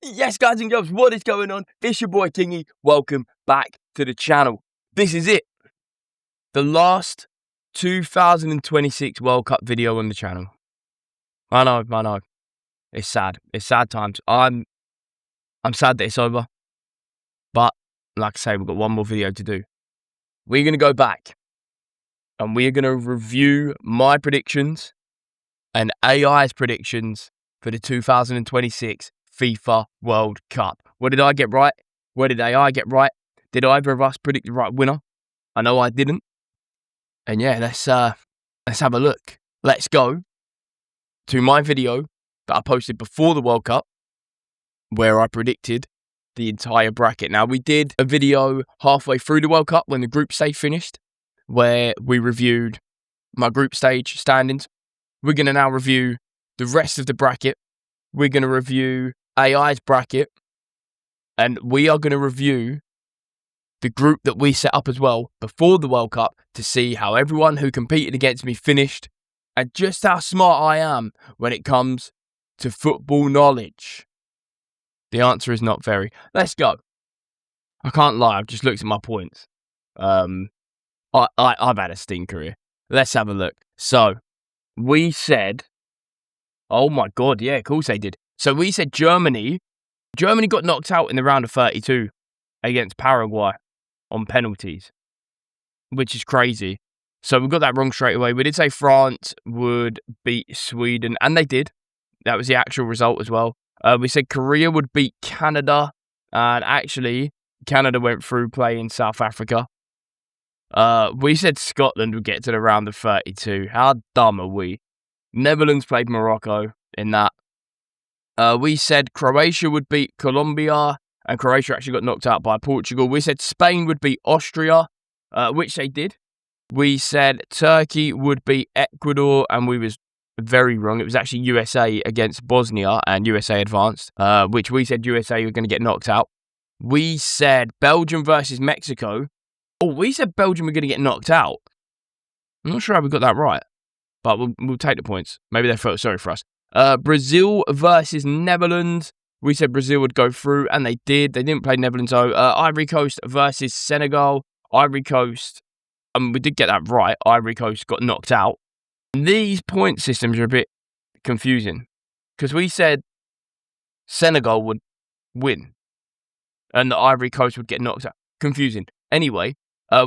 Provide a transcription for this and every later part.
Yes, guys and girls, what is going on? It's your boy Kingyy. Welcome back to the channel. This is it. The last 2026 World Cup video on the channel. I know. It's sad. It's sad times. I'm sad that it's over. But, like I say, we've got one more video to do. We're going to go back. And we're going to review my predictions and AI's predictions for the 2026 FIFA World Cup. What did I get right? What did AI get right? Did either of us predict the right winner? I know I didn't. And yeah, let's have a look. Let's go to my video that I posted before the World Cup, where I predicted the entire bracket. Now, we did a video halfway through the World Cup when the group stage finished, where we reviewed my group stage standings. We're going to now review the rest of the bracket. We're going to review AI's bracket, and we are going to review the group that we set up as well before the World Cup to see how everyone who competed against me finished and just how smart I am when it comes to football knowledge. The answer is not very. Let's go. I can't lie, I've just looked at my points. I've had a stinker here. Let's have a look. So, we said, oh my God, yeah, of course they did. So we said Germany got knocked out in the round of 32 against Paraguay on penalties, which is crazy. So we got that wrong straight away. We did say France would beat Sweden, and they did. That was the actual result as well. We said Korea would beat Canada, and actually, Canada went through playing South Africa. We said Scotland would get to the round of 32. How dumb are we? Netherlands played Morocco in that. We said Croatia would beat Colombia, and Croatia actually got knocked out by Portugal. We said Spain would beat Austria, which they did. We said Turkey would beat Ecuador, and we was very wrong. It was actually USA against Bosnia, and USA advanced, which we said USA were going to get knocked out. We said Belgium versus Mexico. Oh, we said Belgium were going to get knocked out. I'm not sure how we got that right, but we'll take the points. Maybe they felt sorry for us. Brazil versus Netherlands. We said Brazil would go through, and they did. They didn't play Netherlands, though. Ivory Coast versus Senegal. Ivory Coast, we did get that right. Ivory Coast got knocked out. These point systems are a bit confusing, because we said Senegal would win, and the Ivory Coast would get knocked out. Confusing. Anyway,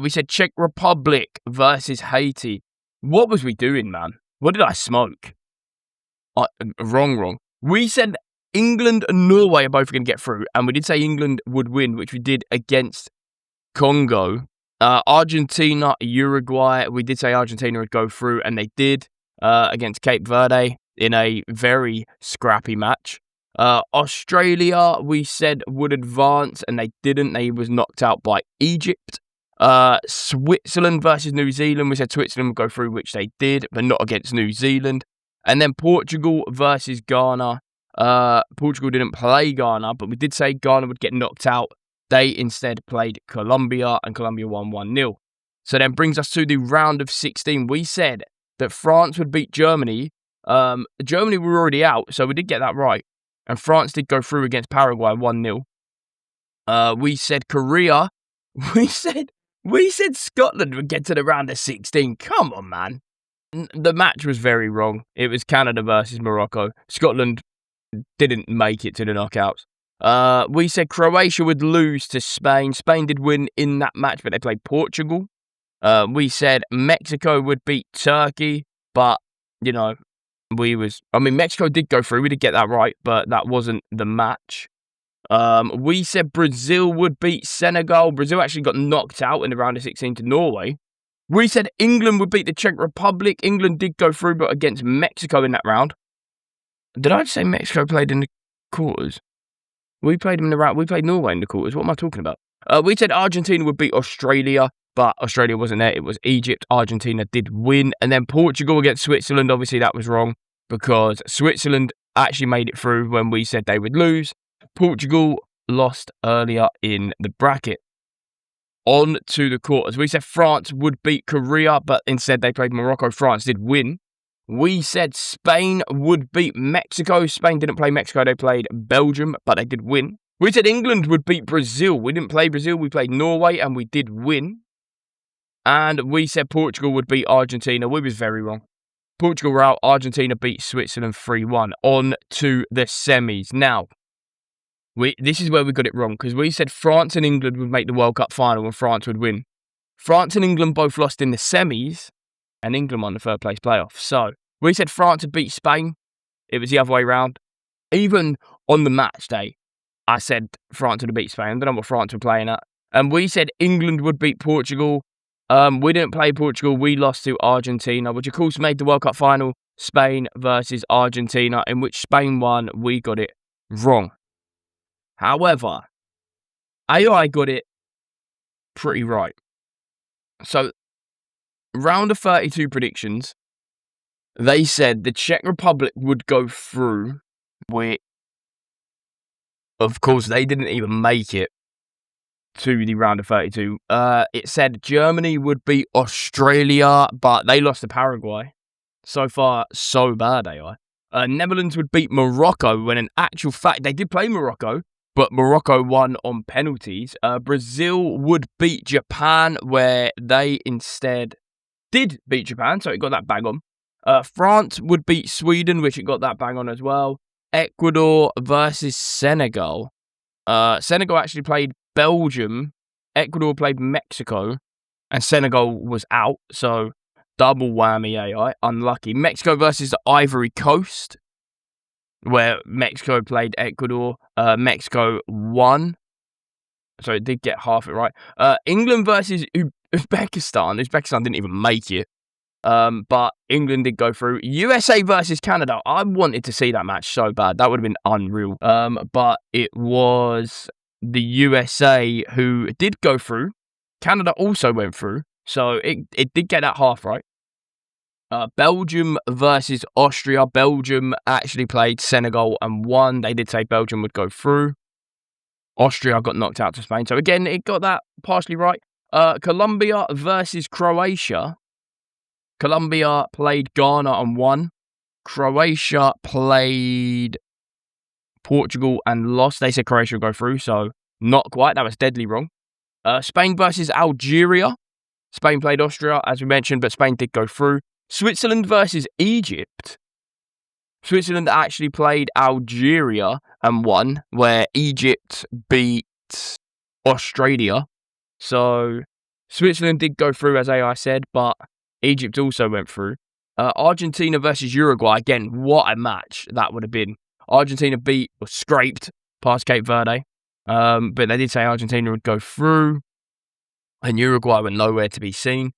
we said Czech Republic versus Haiti. What was we doing, man? What did I smoke? Wrong. We said England and Norway are both going to get through, and we did say England would win, which we did against Congo. Argentina, Uruguay, we did say Argentina would go through, and they did against Cape Verde in a very scrappy match. Australia, we said would advance, and they didn't. They was knocked out by Egypt. Switzerland versus New Zealand, we said Switzerland would go through, which they did, but not against New Zealand. And then Portugal versus Ghana. Portugal didn't play Ghana, but we did say Ghana would get knocked out. They instead played Colombia, and Colombia won 1-0. So then brings us to the round of 16. We said that France would beat Germany. Germany were already out, so we did get that right. And France did go through against Paraguay 1-0. We said Korea. We said Scotland would get to the round of 16. Come on, man. The match was very wrong. It was Canada versus Morocco. Scotland didn't make it to the knockouts. We said Croatia would lose to Spain. Spain did win in that match, but they played Portugal. We said Mexico would beat Turkey, but, Mexico did go through. We did get that right, but that wasn't the match. We said Brazil would beat Senegal. Brazil actually got knocked out in the round of 16 to Norway. We said England would beat the Czech Republic. England did go through, but against Mexico in that round. Did I say Mexico played in the quarters? We played them in the round. We played Norway in the quarters. What am I talking about? We said Argentina would beat Australia, but Australia wasn't there. It was Egypt. Argentina did win. And then Portugal against Switzerland. Obviously, that was wrong because Switzerland actually made it through when we said they would lose. Portugal lost earlier in the bracket. On to the quarters. We said France would beat Korea, but instead they played Morocco. France did win. We said Spain would beat Mexico. Spain didn't play Mexico. They played Belgium, but they did win. We said England would beat Brazil. We didn't play Brazil. We played Norway, and we did win. And we said Portugal would beat Argentina. We was very wrong. Portugal were out. Argentina beat Switzerland 3-1. On to the semis. Now, this is where we got it wrong, because we said France and England would make the World Cup final and France would win. France and England both lost in the semis, and England won the third place playoff. So, we said France would beat Spain. It was the other way around. Even on the match day, I said France would beat Spain. I don't know what France were playing at. And we said England would beat Portugal. We didn't play Portugal. We lost to Argentina, which of course made the World Cup final Spain versus Argentina, in which Spain won. We got it wrong. However, AI got it pretty right. So, round of 32 predictions, they said the Czech Republic would go through, which, of course, they didn't even make it to the round of 32. It said Germany would beat Australia, but they lost to Paraguay. So far, so bad, AI. Netherlands would beat Morocco, when in actual fact, they did play Morocco, but Morocco won on penalties. Brazil would beat Japan, where they instead did beat Japan, so it got that bang on. France would beat Sweden, which it got that bang on as well. Ecuador versus Senegal. Senegal actually played Belgium. Ecuador played Mexico. And Senegal was out, so double whammy AI. Unlucky. Mexico versus the Ivory Coast, where Mexico played Ecuador. Mexico won. So it did get half it right. England versus Uzbekistan. Uzbekistan didn't even make it. But England did go through. USA versus Canada. I wanted to see that match so bad. That would have been unreal. But it was the USA who did go through. Canada also went through. So it did get that half right. Belgium versus Austria. Belgium actually played Senegal and won. They did say Belgium would go through. Austria got knocked out to Spain. So again, it got that partially right. Colombia versus Croatia. Colombia played Ghana and won. Croatia played Portugal and lost. They said Croatia would go through, so not quite. That was deadly wrong. Spain versus Algeria. Spain played Austria, as we mentioned, but Spain did go through. Switzerland versus Egypt. Switzerland actually played Algeria and won, where Egypt beat Australia. So Switzerland did go through, as AI said, but Egypt also went through. Argentina versus Uruguay. Again, what a match that would have been. Argentina beat or scraped past Cape Verde. But they did say Argentina would go through. And Uruguay were nowhere to be seen.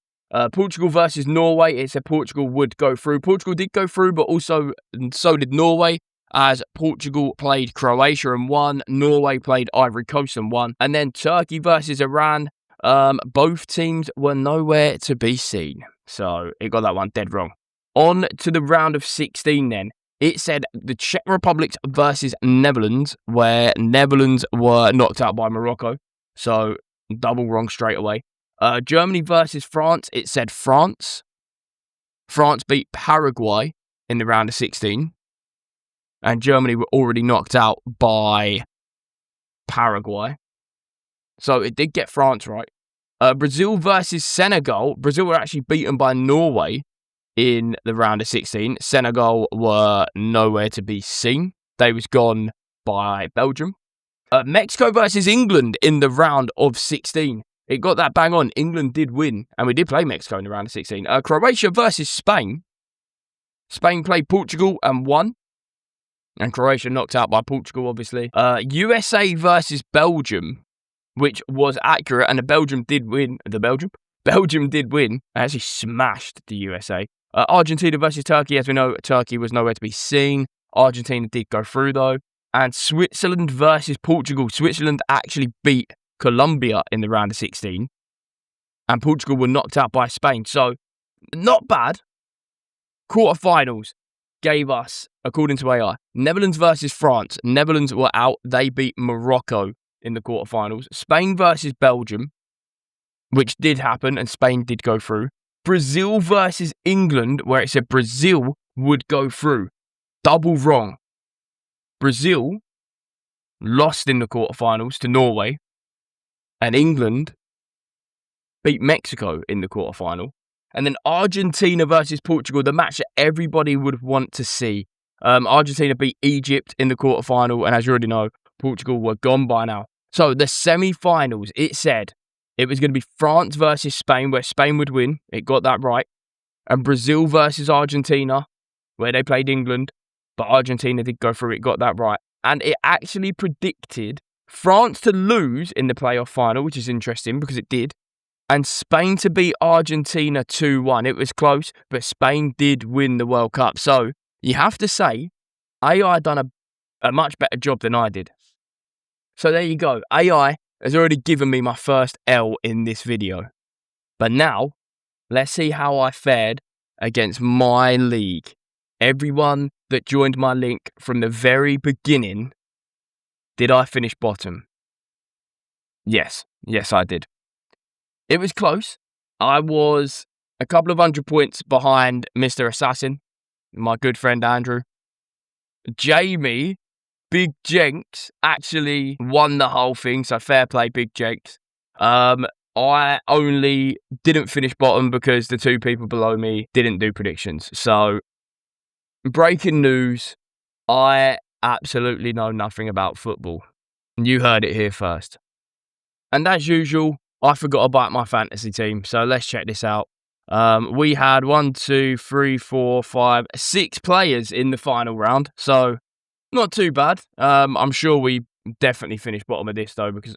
Portugal versus Norway. It said Portugal would go through. Portugal did go through, but also so did Norway, as Portugal played Croatia and won. Norway played Ivory Coast and won. And then Turkey versus Iran. Both teams were nowhere to be seen. So it got that one dead wrong. On to the round of 16 then. It said the Czech Republic versus Netherlands, where Netherlands were knocked out by Morocco. So double wrong straight away. Germany versus France. It said France. France beat Paraguay in the round of 16. And Germany were already knocked out by Paraguay. So it did get France right. Brazil versus Senegal. Brazil were actually beaten by Norway in the round of 16. Senegal were nowhere to be seen. They was gone by Belgium. Mexico versus England in the round of 16. It got that bang on. England did win, and we did play Mexico in the round of 16. Croatia versus Spain. Spain played Portugal and won. And Croatia knocked out by Portugal, obviously. USA versus Belgium, which was accurate, and Belgium did win. Belgium did win. They actually smashed the USA. Argentina versus Turkey. As we know, Turkey was nowhere to be seen. Argentina did go through, though. And Switzerland versus Portugal. Switzerland actually beat Colombia in the round of 16. And Portugal were knocked out by Spain. So, not bad. Quarterfinals gave us, according to AI, Netherlands versus France. Netherlands were out. They beat Morocco in the quarterfinals. Spain versus Belgium, which did happen, and Spain did go through. Brazil versus England, where it said Brazil would go through. Double wrong. Brazil lost in the quarterfinals to Norway, and England beat Mexico in the quarterfinal. And then Argentina versus Portugal, the match that everybody would want to see. Argentina beat Egypt in the quarterfinal, and as you already know, Portugal were gone by now. So the semi-finals, it said it was going to be France versus Spain, where Spain would win. It got that right. And Brazil versus Argentina, where they played England, but Argentina did go through. It got that right. And it actually predicted France to lose in the playoff final, which is interesting because it did. And Spain to beat Argentina 2-1. It was close, but Spain did win the World Cup. So you have to say, AI done a much better job than I did. So there you go. AI has already given me my first L in this video. But now, let's see how I fared against my league. Everyone that joined my link from the very beginning, did I finish bottom? Yes. Yes, I did. It was close. I was a couple of 100 points behind Mr. Assassin, my good friend Andrew. Jamie, Big Jenks, actually won the whole thing, so fair play, Big Jenks. I only didn't finish bottom because the two people below me didn't do predictions. So, breaking news, I absolutely know nothing about football. You heard it here first. And as usual, I forgot about my fantasy team, so let's check this out. We had 6 players in the final round, so not too bad. I'm sure we definitely finished bottom of this, though, because...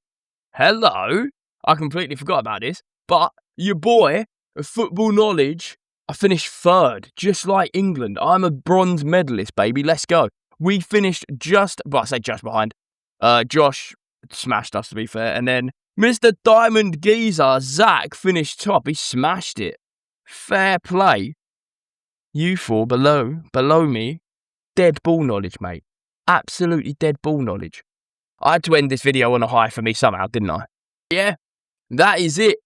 Hello? I completely forgot about this, but your boy, Football Knowledge, I finished third, just like England. I'm a bronze medalist, baby. Let's go. We finished I say just behind. Josh smashed us, to be fair, and then Mr. Diamond Geezer, Zach, finished top. He smashed it. Fair play. You four below me, dead ball knowledge, mate. Absolutely dead ball knowledge. I had to end this video on a high for me somehow, didn't I? Yeah, that is it.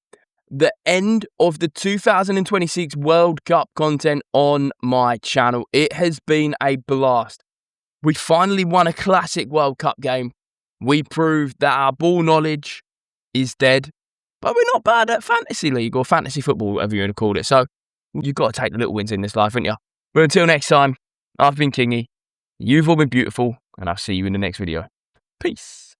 The end of the 2026 World Cup content on my channel. It has been a blast. We finally won a classic World Cup game. We proved that our ball knowledge is dead, but we're not bad at fantasy league or fantasy football, whatever you want to call it. So you've got to take the little wins in this life, haven't you? But until next time, I've been Kingy. You've all been beautiful, and I'll see you in the next video. Peace.